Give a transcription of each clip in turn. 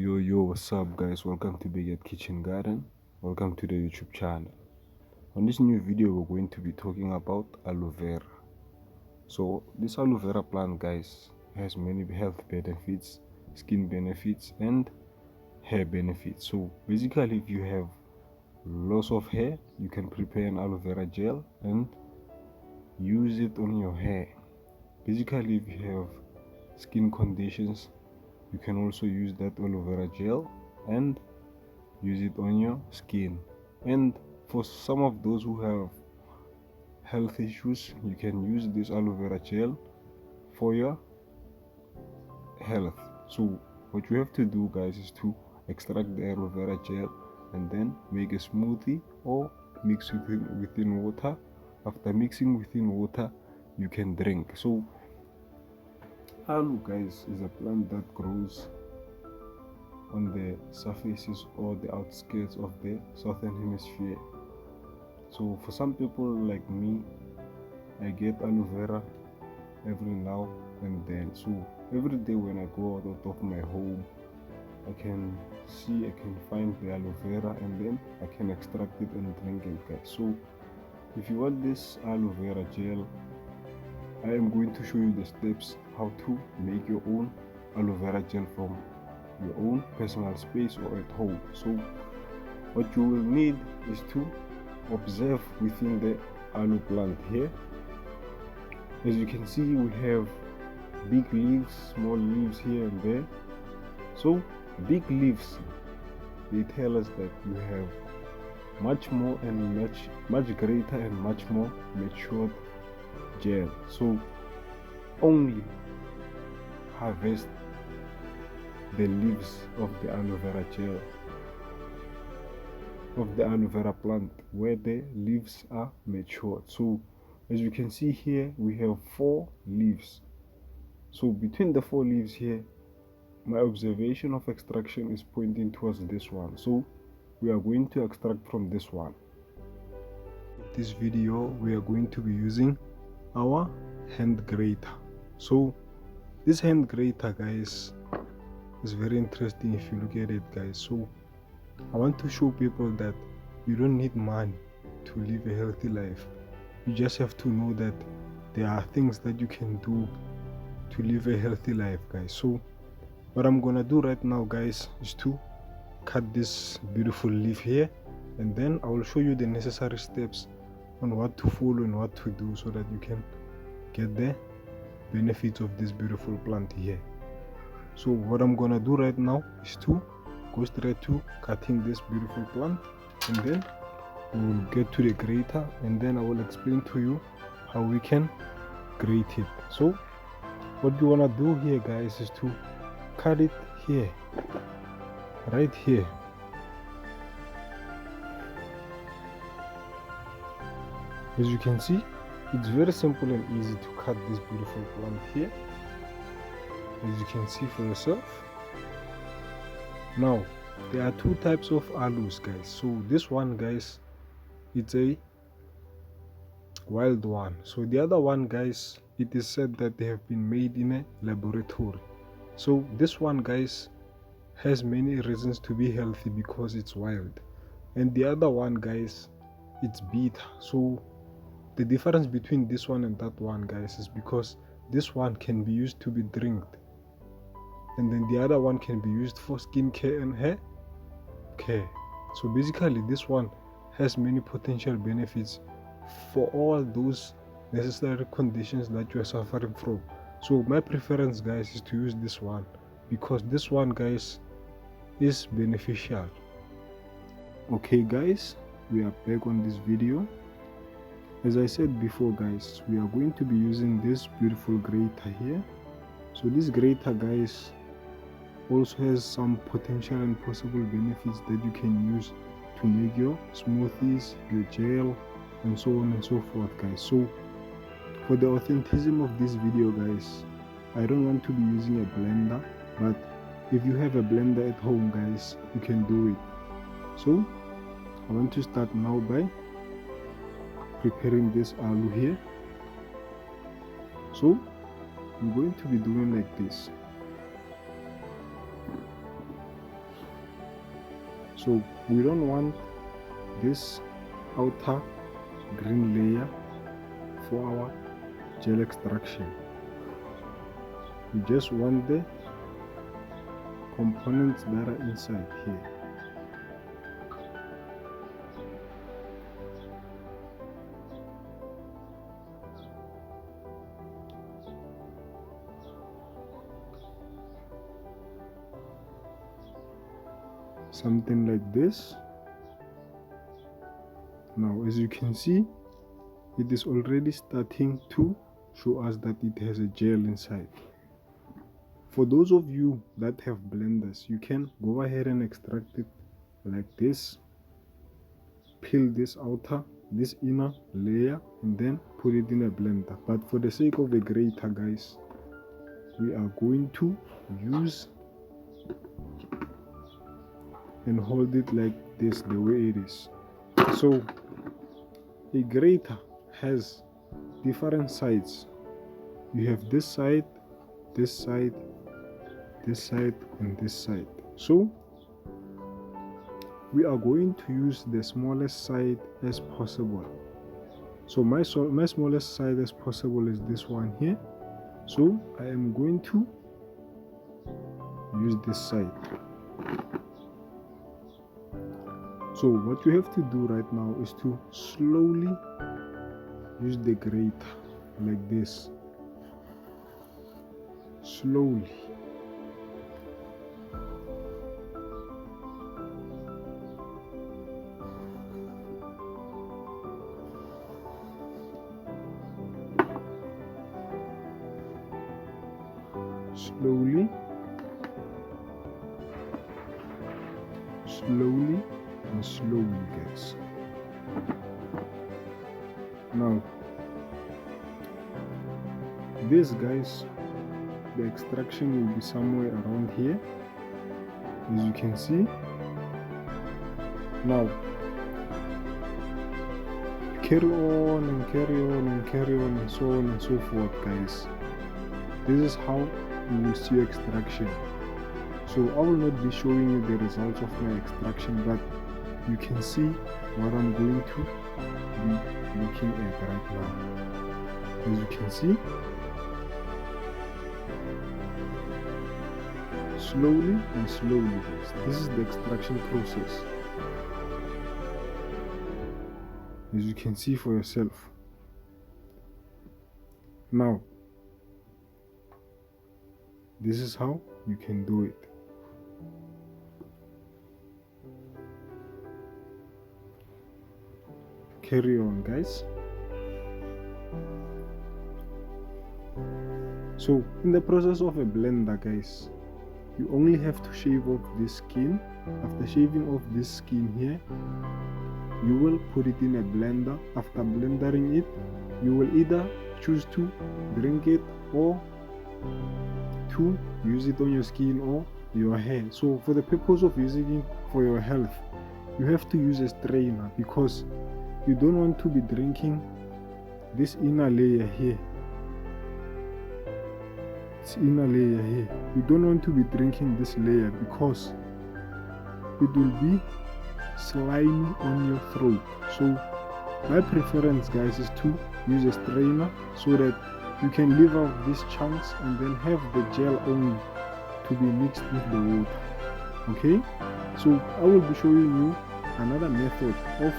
Yo, what's up, guys? Welcome to Big Ed Kitchen Garden. Welcome to the YouTube channel. On this new video, we're going to be talking about aloe vera. So, this aloe vera plant, guys, has many health benefits, skin benefits, and hair benefits. So, basically, if you have loss of hair, you can prepare an aloe vera gel and use it on your hair. Basically, if you have skin conditions, you can also use that aloe vera gel and use it on your skin. And for some of those who have health issues, you can use this aloe vera gel for your health. So what you have to do, guys, is to extract the aloe vera gel and then make a smoothie or mix within water. After mixing within water, you can drink. So aloe, guys, is a plant that grows on the surfaces or the outskirts of the southern hemisphere. So for some people like me, I get aloe vera every now and then. So every day when I go out of my home, I can find the aloe vera and then I can extract it and drink it, guys. So if you want this aloe vera gel, I am going to show you the steps how to make your own aloe vera gel from your own personal space or at home. So what you will need is to observe within the aloe plant here. As you can see, we have big leaves, small leaves here and there. So big leaves, they tell us that you have much more and much greater and much more matured gel. So only harvest the leaves of the aloe vera gel of the aloe vera plant where the leaves are matured. So as you can see here, we have 4 leaves. So between the 4 leaves here, my observation of extraction is pointing towards this one. So we are going to extract from this one. In this video, we are going to be using our hand grater. So this hand grater, guys, is very interesting if you look at it, guys. So I want to show people that you don't need money to live a healthy life. You just have to know that there are things that you can do to live a healthy life, guys. So what I'm gonna do right now, guys, is to cut this beautiful leaf here, and then I will show you the necessary steps on what to follow and what to do so that you can get the benefits of this beautiful plant here. So what I'm gonna do right now is to go straight to cutting this beautiful plant, and then we will get to the grater, and then I will explain to you how we can grate it. So what you wanna do here, guys, is to cut it here, right here. As you can see, it's very simple and easy to cut this beautiful plant here, as you can see for yourself. Now there are 2 types of aloes, guys. So this one, guys, it's a wild one. So the other one, guys, it is said that they have been made in a laboratory. So this one, guys, has many reasons to be healthy because it's wild, and the other one, guys, it's bitter. So the difference between this one and that one, guys, is because this one can be used to be drinked, and then the other one can be used for skin care and hair care. So basically this one has many potential benefits for all those necessary conditions that you are suffering from. So my preference, guys, is to use this one because this one, guys, is beneficial. Okay, guys, we are back on this video. As I said before, guys, we are going to be using this beautiful grater here. So this grater, guys, also has some potential and possible benefits that you can use to make your smoothies, your gel, and so on and so forth, guys. So for the authenticity of this video, guys, I don't want to be using a blender, but if you have a blender at home, guys, you can do it. So I want to start now by preparing this aloe here. So I'm going to be doing like this. So we don't want this outer green layer for our gel extraction. We just want the components that are inside here. Something like this. Now, as you can see, it is already starting to show us that it has a gel inside. For those of you that have blenders, you can go ahead and extract it like this. Peel this inner layer and then put it in a blender. But for the sake of a grater, guys, we are going to use and hold it like this, the way it is. So a grater has different sides. You have this side, this side, this side, and this side. So we are going to use the smallest side as possible. So my smallest side as possible is this one here. So I am going to use this side. So what you have to do right now is to slowly use the grater like this. Slowly. Slowly. Slowly and slowly, guys. Now this, guys, the extraction will be somewhere around here, as you can see. Now carry on and carry on and carry on and so on and so forth, guys. This is how you will see extraction. So I will not be showing you the results of my extraction, but you can see what I'm going to be looking at right now. As you can see, slowly and slowly, guys. This is the extraction process, as you can see for yourself. Now this is how you can do it. Carry on, guys. So in the process of a blender, guys, you only have to shave off this skin. After shaving off this skin here, you will put it in a blender. After blendering it, you will either choose to drink it or to use it on your skin or your hair. So for the purpose of using it for your health, you have to use a strainer, because you don't want to be drinking this inner layer here. You don't want to be drinking this layer, because it will be slimy on your throat. So my preference, guys, is to use a strainer so that you can leave out these chunks and then have the gel only to be mixed with the water. Okay, so I will be showing you another method of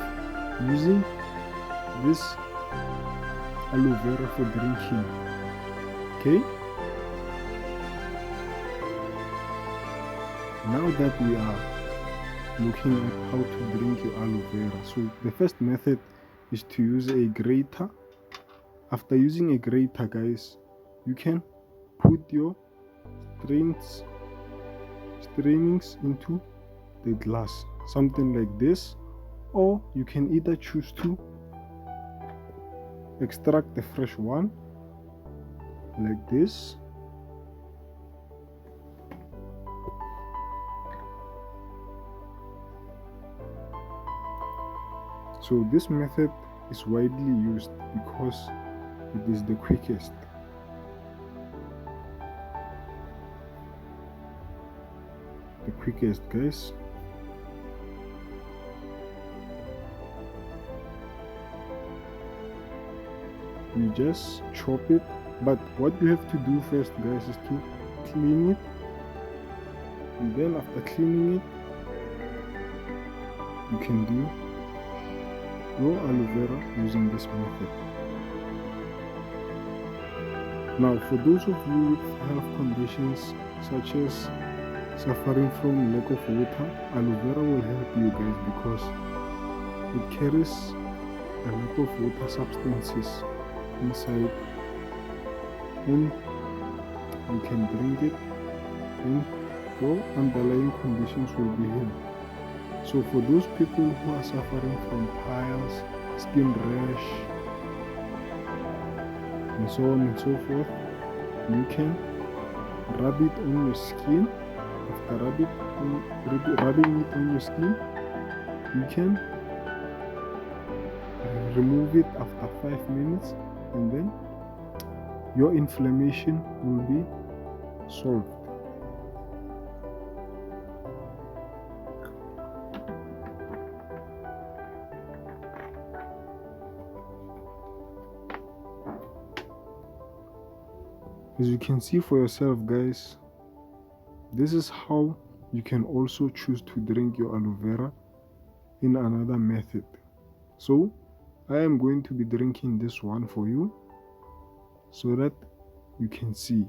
using this aloe vera for drinking. Okay, now that we are looking at how to drink your aloe vera, so the first method is to use a grater. After using a grater, guys, you can put your strainings into the glass, something like this, or you can either choose to extract the fresh one like this. So this method is widely used because it is the quickest. Guys. you just chop it, but what you have to do first, guys, is to clean it, and then after cleaning it, you can do your aloe vera using this method. Now, for those of you with health conditions such as suffering from lack of water, aloe vera will help you guys because it carries a lot of water substances inside, and you can drink it and your underlying conditions will be healed. So for those people who are suffering from piles, skin rash, and so on and so forth, you can rub it on your skin. After rubbing it on your skin, you can remove it after 5 minutes, and then your inflammation will be solved. As you can see for yourself, guys, this is how you can also choose to drink your aloe vera in another method. So I am going to be drinking this one for you so that you can see.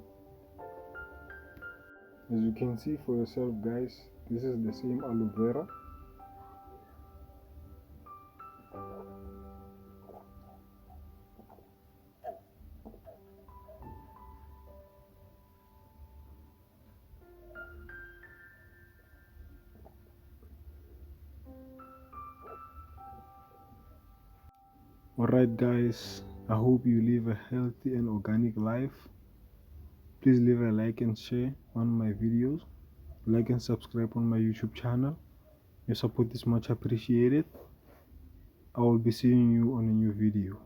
As you can see for yourself, guys, this is the same aloe vera. Alright guys, I hope you live a healthy and organic life. Please leave a like and share on my videos. Like and subscribe on my YouTube channel. Your support is much appreciated. I will be seeing you on a new video.